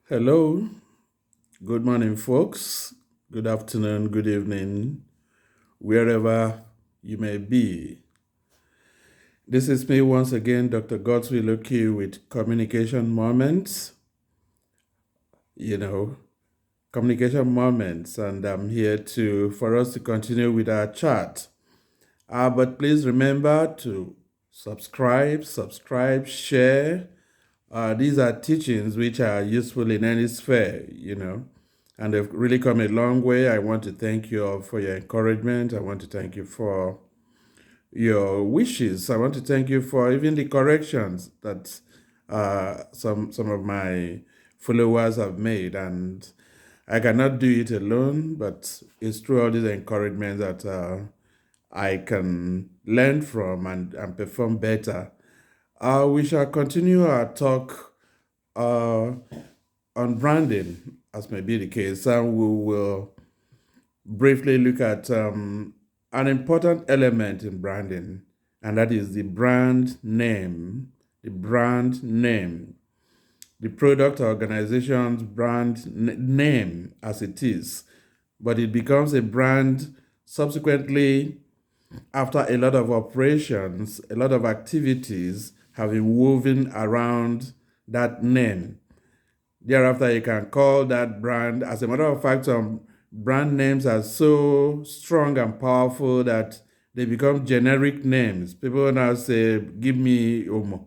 Hello, good morning, folks. Good afternoon, good evening, wherever you may be. This is me once again, Dr. Godswill Oki with Communication Moments. You know, Communication Moments, and I'm here for us to continue with our chat. But please remember to subscribe, share. These are teachings which are useful in any sphere, and they've really come a long way. I want to thank you all for your encouragement. I want to thank you for your wishes. I want to thank you for even the corrections that some of my followers have made. And I cannot do it alone, but it's through all these encouragements that I can learn from and perform better. We shall continue our talk uh, on branding, as may be the case, and we will briefly look at an important element in branding, and that is the brand name. The brand name, the product or organization's name as it is, but it becomes a brand subsequently after a lot of operations, a lot of activities have been woven around that name. Thereafter, you can call that brand. As a matter of fact, some brand names are so strong and powerful that they become generic names. People now say, give me Omo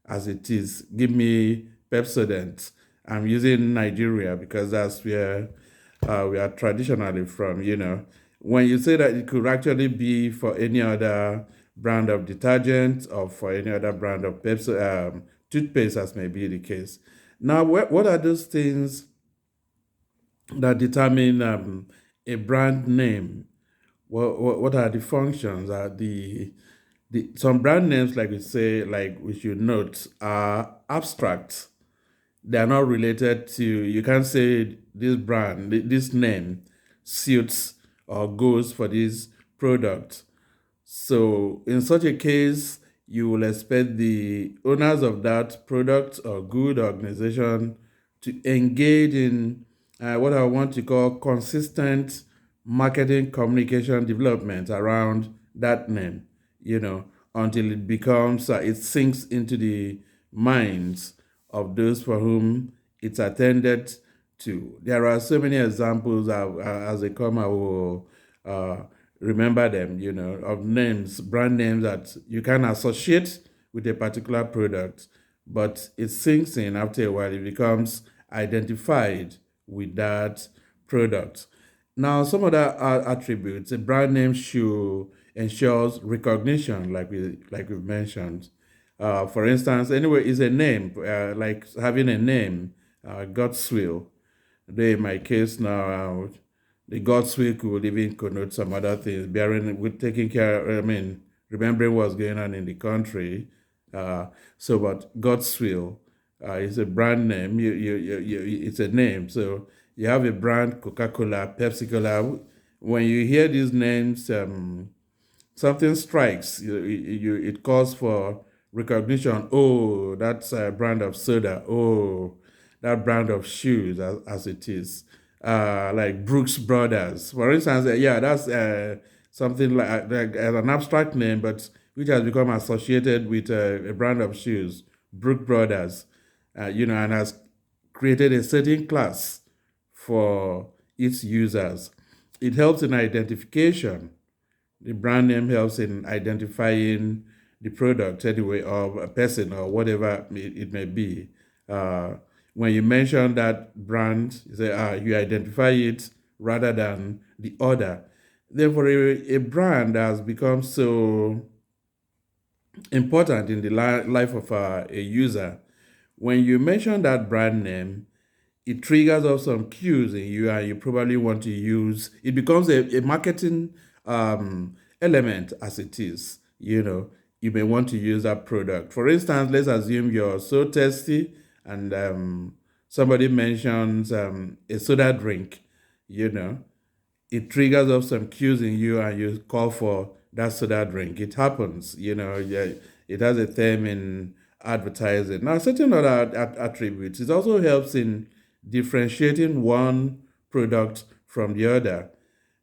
as it is, give me Pepsodent. I'm using Nigeria because that's where we are traditionally from. When you say that it could actually be for any other brand of detergent or for any other brand of toothpaste, as may be the case. Now, what are those things that determine a brand name? What are the functions? Are the some brand names, like we say, like we should note, are abstract. They are not related to. You can't say this brand, this name suits or goes for this product. So, in such a case, you will expect the owners of that product or good organization to engage in what I want to call consistent marketing communication development around that name, you know, until it becomes, it sinks into the minds of those for whom it's attended to. There are so many examples as they come, I will remember them, of names, brand names that you can associate with a particular product, but it sinks in after a while, it becomes identified with that product. Now, some other attributes, a brand name should ensures recognition, like we've mentioned. For instance, anyway, is a name, like having a name, God's will. In my case now, the God's will could even connote some other things, bearing with taking care, remembering what's going on in the country. Uh, but God's will is a brand name. It's a name. So you have a brand, Coca-Cola, Pepsi-Cola. When you hear these names, something strikes. It calls for recognition. Oh, that's a brand of soda. Oh, that brand of shoes, as it is. Like Brooks Brothers, for instance. Yeah, that's something like an abstract name, but which has become associated with a brand of shoes, Brooks Brothers. And has created a certain class for its users. It helps in identification. The brand name helps in identifying the product anyway, or a person or whatever it may be. Uh, when you mention that brand, you say you identify it rather than the other. Therefore, a brand has become so important in the life of a user. When you mention that brand name, it triggers off some cues in you, and you probably want to use it. Becomes a marketing element as it is. You may want to use that product. For instance, let's assume you're so thirsty and somebody mentions a soda drink. you know it triggers off some cues in you, and you call for that soda drink. It happens. Yeah, it has a term in advertising. Now, certain other attributes. It also helps in differentiating one product from the other.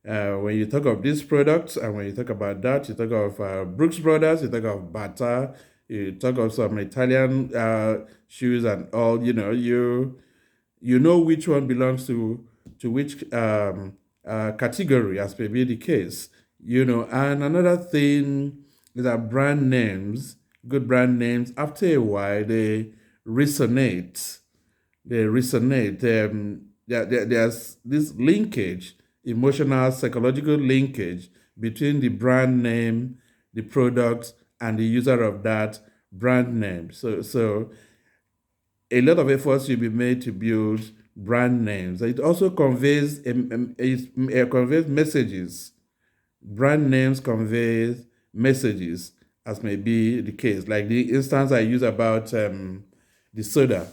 When you talk of these products and when you talk about that, you talk of Brooks Brothers, you talk of Bata, you talk of some Italian shoes and all. You know which one belongs to which category, as may be the case. And another thing is that brand names, good brand names, after a while resonate. They resonate. There's this linkage, emotional, psychological linkage between the brand name, the product, and the user of that brand name. So a lot of efforts should be made to build brand names. It also conveys messages. Brand names convey messages, as may be the case. Like the instance I use about the soda.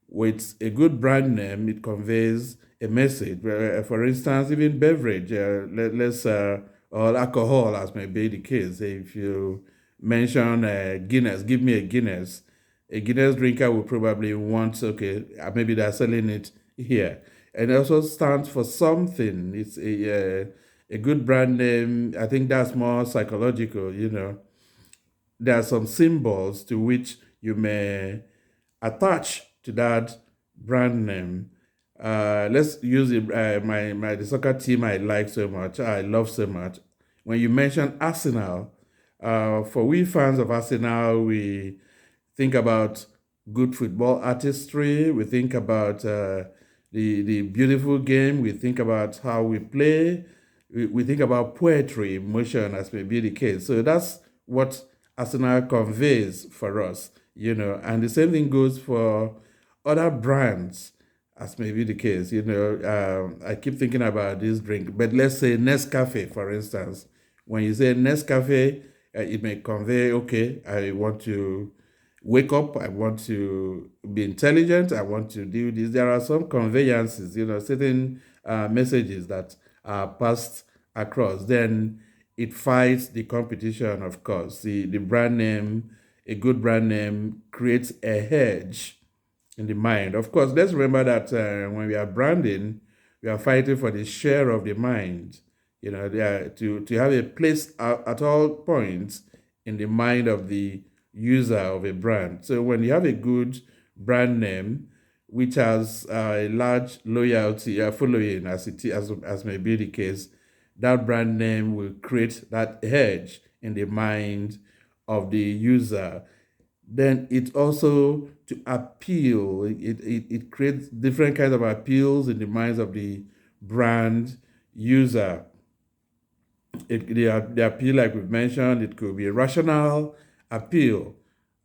With a good brand name, it conveys a message. For instance, even beverage, or alcohol, as may be the case. If you mention Guinness, give me a Guinness drinker will probably want, okay, maybe they're selling it here. And it also stands for something. It's a good brand name. I think that's more psychological. There are some symbols to which you may attach to that brand name. Let's use the soccer team I like so much, I love so much. When you mention Arsenal, for we fans of Arsenal, we think about good football artistry. We think about the beautiful game. We think about how we play. We think about poetry, emotion, as may be the case. So that's what Arsenal conveys for us. And the same thing goes for other brands, as may be the case. I keep thinking about this drink, but let's say Nescafe, for instance. When you say Nescafe, it may convey, okay, I want to wake up, I want to be intelligent, I want to do this. There are some conveyances, certain messages that are passed across. Then it fights the competition, of course. The brand name, a good brand name, creates a hedge in the mind. Of course, let's remember that when we are branding, we are fighting for the share of the mind. To have a place at all points in the mind of the user of a brand. So when you have a good brand name, which has a large loyalty following, as may be the case, that brand name will create that hedge in the mind of the user. Then it also to appeal. It creates different kinds of appeals in the minds of the brand user. The appeal, like we've mentioned, it could be a rational appeal.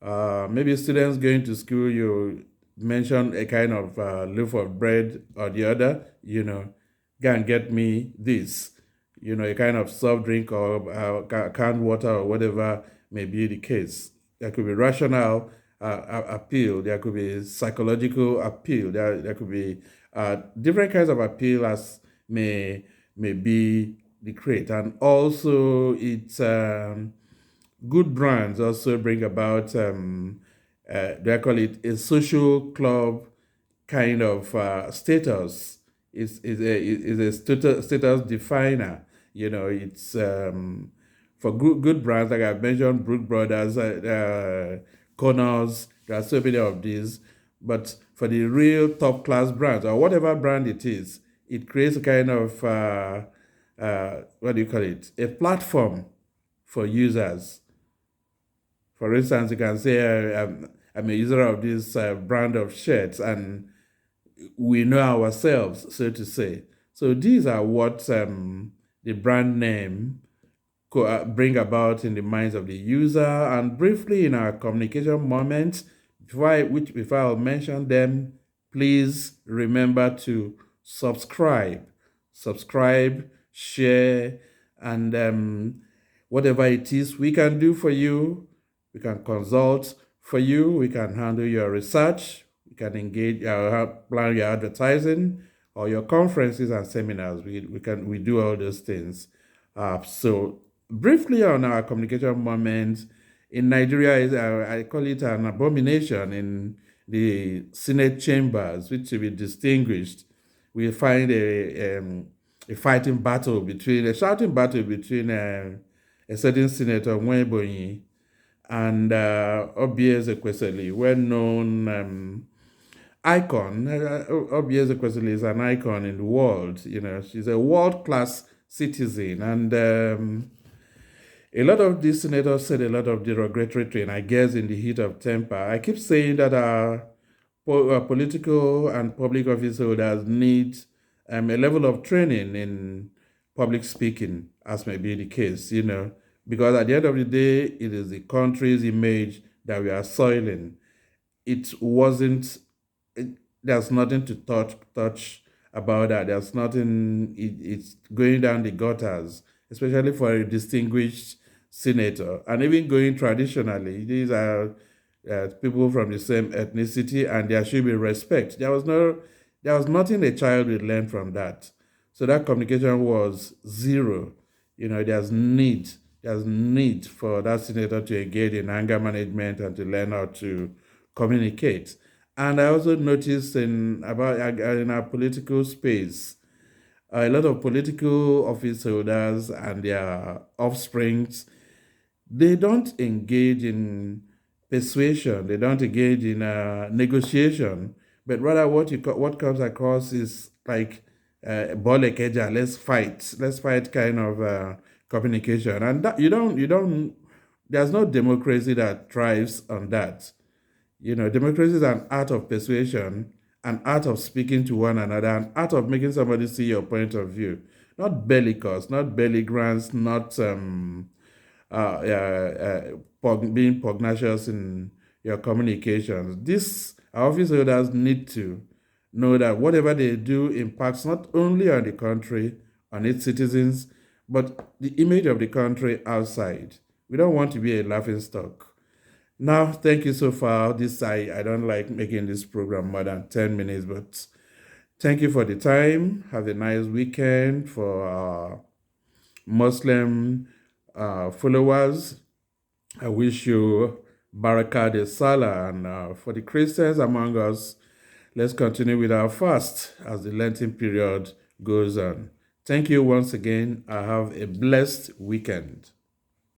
Maybe students going to school, you mention a kind of loaf of bread or the other, go and get me this, a kind of soft drink or canned water or whatever may be the case. There could be rational appeal. There could be psychological appeal. There could be different kinds of appeal as may be the crate. And also, it's good brands also bring about, they call it a social club kind of status. It's a status definer. It's for good brands, like I've mentioned, Brook Brothers, Connors, there are so many of these. But for the real top class brands, or whatever brand it is, it creates a kind of, what do you call it? A platform for users. For instance, you can say, I'm a user of this brand of shirts, and we know ourselves, so to say. So these are what the brand name bring about in the minds of the user. And briefly in our communication moments, before I'll mention them, please remember to subscribe, share, and whatever it is we can do for you, we can consult for you, we can handle your research, we can engage, plan your advertising or your conferences and seminars. We do all those things. So briefly on our communication moments in Nigeria, I call it an abomination in the Senate chambers, which will be distinguished, we find a fighting battle between, a shouting battle between a certain Senator Nwebonyi and Obieze Kwesili, well-known icon. Obieze Kwesili is an icon in the world. She's a world-class citizen, and a lot of these senators said a lot of derogatory things, I guess, in the heat of temper. I keep saying that our political and public office holders need a level of training in public speaking, as may be the case, because at the end of the day, it is the country's image that we are soiling. It wasn't, it, there's nothing to touch about that. There's nothing, it's going down the gutters, especially for a distinguished senator. And even going traditionally, these are people from the same ethnicity, and there should be respect. There was nothing a child would learn from that. So that communication was zero. There's need for that senator to engage in anger management and to learn how to communicate. And I also noticed in our political space, a lot of political office holders and their offsprings, they don't engage in persuasion, they don't engage in negotiation, but rather what comes across is like bolekeja, let's fight kind of communication, and that you don't. There's no democracy that thrives on that. Democracy is an art of persuasion, an art of speaking to one another, an art of making somebody see your point of view. Not bellicose, not belligerence, not being pugnacious in your communications. Our office holders need to know that whatever they do impacts not only on the country, on its citizens, but the image of the country outside. We don't want to be a laughing stock. Now, thank you so far. I don't like making this program more than 10 minutes, but thank you for the time. Have a nice weekend for our Muslim followers. I wish you Barakah de Salah. And for the Christians among us, let's continue with our fast as the Lenten period goes on. Thank you once again. I have a blessed weekend.